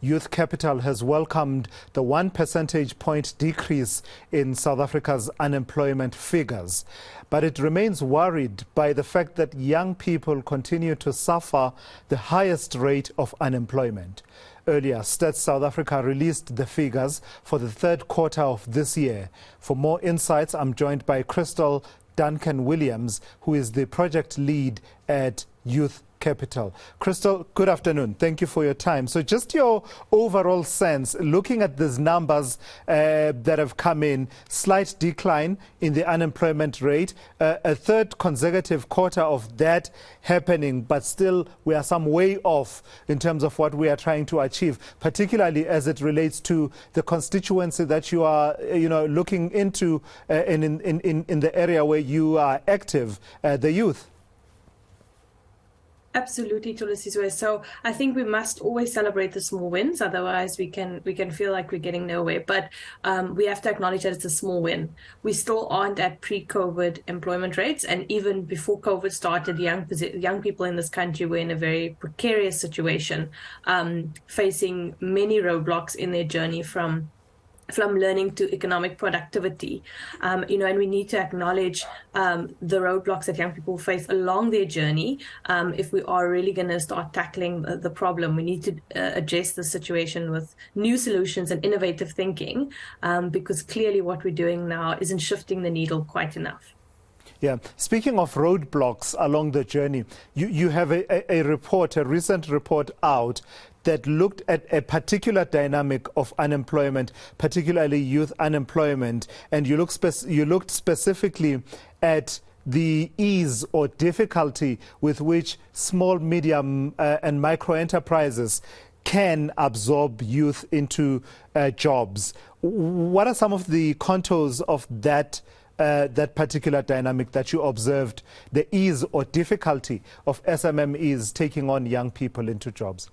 Youth Capital has welcomed the 1 percentage point decrease in South Africa's unemployment figures. But it remains worried by the fact that young people continue to suffer the highest rate of unemployment. Earlier, Stats South Africa released the figures for the third quarter of this year. For more insights, I'm joined by Kristal Duncan-Williams, who is the project lead at Youth Capital. Kristal, good afternoon. Thank you for your time. So just your overall sense, looking at these numbers that have come in, slight decline in the unemployment rate, a third consecutive quarter of that happening, but still we are some way off in terms of what we are trying to achieve, particularly as it relates to the constituency that you are, looking into in the area where you are active, the youth. Absolutely, Tulisizwe. So I think we must always celebrate the small wins, otherwise we can feel like we're getting nowhere. But we have to acknowledge that it's a small win. We still aren't at pre-COVID employment rates, and even before COVID started, young people in this country were in a very precarious situation, facing many roadblocks in their journey from learning to economic productivity, and we need to acknowledge the roadblocks that young people face along their journey. If we are really going to start tackling the problem, we need to address the situation with new solutions and innovative thinking, because clearly what we're doing now isn't shifting the needle quite enough. Yeah. Speaking of roadblocks along the journey, you have a recent report out that looked at a particular dynamic of unemployment, particularly youth unemployment, and you looked specifically at the ease or difficulty with which small, medium and micro enterprises can absorb youth into jobs. What are some of the contours of that particular dynamic that you observed, the ease or difficulty of SMMEs taking on young people into jobs?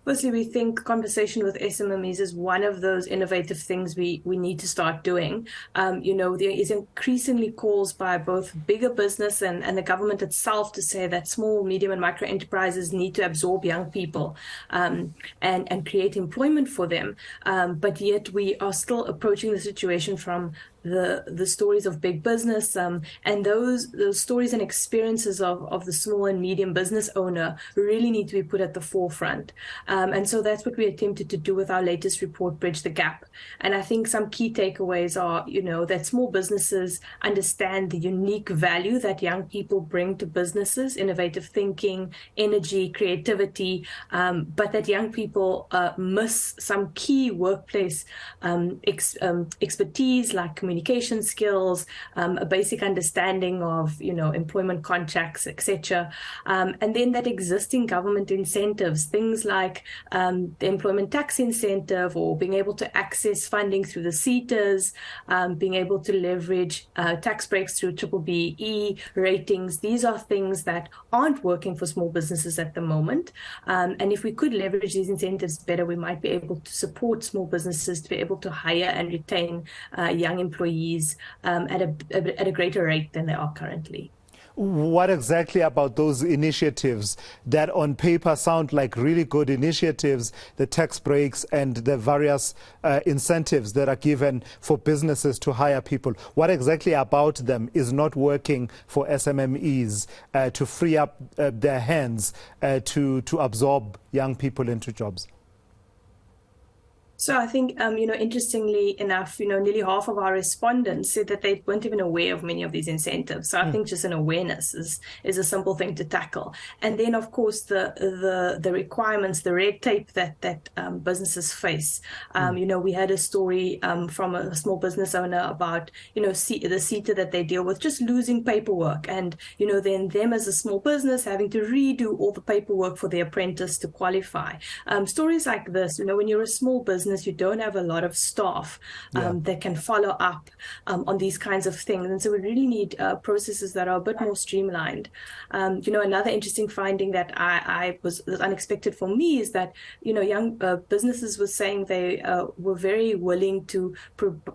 Firstly, we think conversation with SMMEs is one of those innovative things we need to start doing. There is increasingly calls by both bigger business and the government itself to say that small, medium and micro enterprises need to absorb young people and create employment for them. But yet we are still approaching the situation from the stories of big business, and those stories and experiences of the small and medium business owner really need to be put at the forefront. And so that's what we attempted to do with our latest report, Bridge the Gap. And I think some key takeaways are, that small businesses understand the unique value that young people bring to businesses, innovative thinking, energy, creativity, but that young people miss some key workplace expertise like communication skills, a basic understanding of, employment contracts, etc. And then that existing government incentives, things like the employment tax incentive or being able to access funding through the CETAs, being able to leverage tax breaks through BBBE ratings. These are things that aren't working for small businesses at the moment. And if we could leverage these incentives better, we might be able to support small businesses to be able to hire and retain young employees at a greater rate than they are currently. What exactly about those initiatives that on paper sound like really good initiatives, the tax breaks and the various incentives that are given for businesses to hire people? What exactly about them is not working for SMMEs to free up their hands to absorb young people into jobs? So I think, interestingly enough, nearly half of our respondents said that they weren't even aware of many of these incentives. So I think just an awareness is a simple thing to tackle. And then, of course, the requirements, the red tape that businesses face. We had a story from a small business owner about, the CETA that they deal with, just losing paperwork. And, then them as a small business having to redo all the paperwork for the apprentice to qualify. Stories like this, when you're a small business, business, you don't have a lot of staff that can follow up on these kinds of things. And so we really need processes that are a bit more streamlined. Another interesting finding that I was unexpected for me is that, young businesses were saying they were very willing to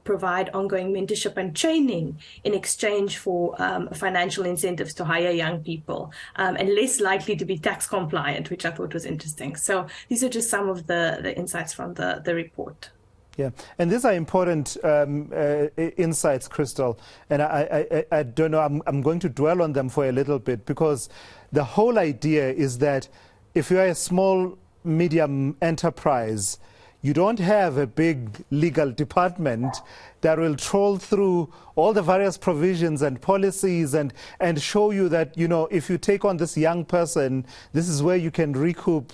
provide ongoing mentorship and training in exchange for financial incentives to hire young people, and less likely to be tax compliant, which I thought was interesting. So these are just some of the insights from the report. Yeah, and these are important insights, Kristal, and I don't know, I'm going to dwell on them for a little bit, because the whole idea is that if you are a small, medium enterprise, you don't have a big legal department that will troll through all the various provisions and policies and show you that, if you take on this young person, this is where you can recoup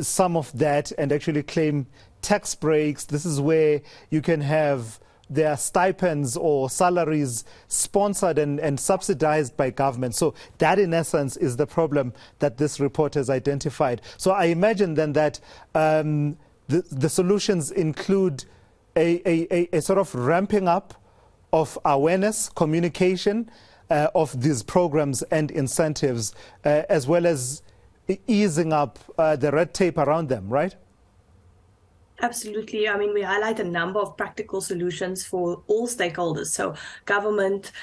some of that and actually claim tax breaks. This is where you can have their stipends or salaries sponsored and subsidized by government. So that, in essence, is the problem that this report has identified. So I imagine then that the solutions include a sort of ramping up of awareness, communication of these programs and incentives, as well as easing up the red tape around them, right? Absolutely. I mean, we highlight a number of practical solutions for all stakeholders. So government,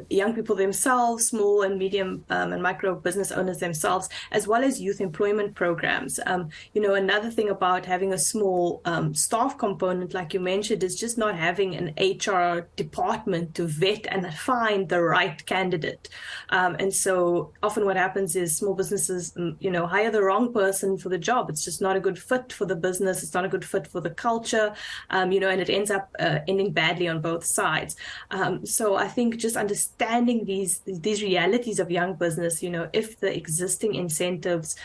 young people themselves, small and medium and micro business owners themselves, as well as youth employment programs. Another thing about having a small staff component, like you mentioned, is just not having an HR department to vet and find the right candidate. And so often what happens is small businesses, hire the wrong person for the job. It's just not a good fit for the business. It's not a good fit for the culture, and it ends up ending badly on both sides. So I think just understanding these realities of young business, if the existing incentives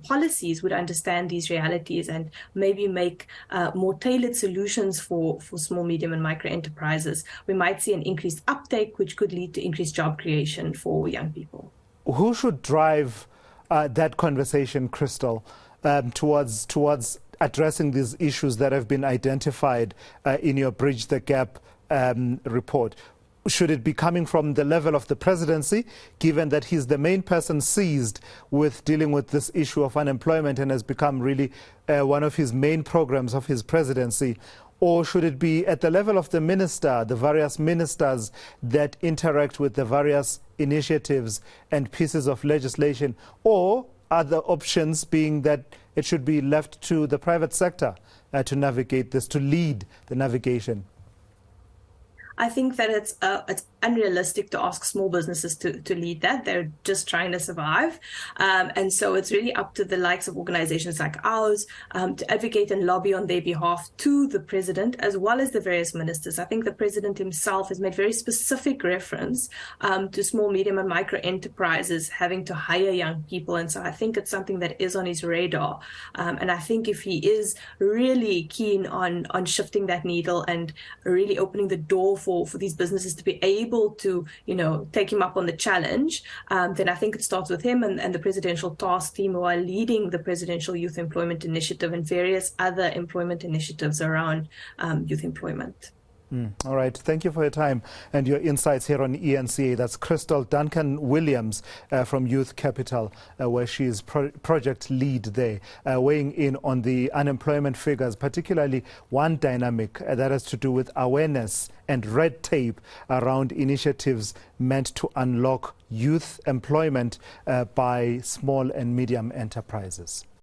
policies would understand these realities and maybe make more tailored solutions for small, medium and micro enterprises, we might see an increased uptake, which could lead to increased job creation for young people. Who should drive that conversation, Kristal, towards addressing these issues that have been identified in your Bridge the Gap report? Should it be coming from the level of the presidency, given that he's the main person seized with dealing with this issue of unemployment and has become really one of his main programs of his presidency? Or should it be at the level of the minister, the various ministers that interact with the various initiatives and pieces of legislation? Or other options being that it should be left to the private sector to navigate this, to lead the navigation? I think that it's unrealistic to ask small businesses to lead that. They're just trying to survive. And so it's really up to the likes of organizations like ours to advocate and lobby on their behalf to the president, as well as the various ministers. I think the president himself has made very specific reference to small, medium and micro enterprises having to hire young people. And so I think it's something that is on his radar. And I think if he is really keen on shifting that needle and really opening the door for these businesses to be able to, take him up on the challenge, then I think it starts with him and the presidential task team who are leading the Presidential Youth Employment Initiative and various other employment initiatives around youth employment. All right. Thank you for your time and your insights here on eNCA. That's Kristal Duncan-Williams from Youth Capital, where she is project lead there, weighing in on the unemployment figures, particularly one dynamic that has to do with awareness and red tape around initiatives meant to unlock youth employment by small and medium enterprises.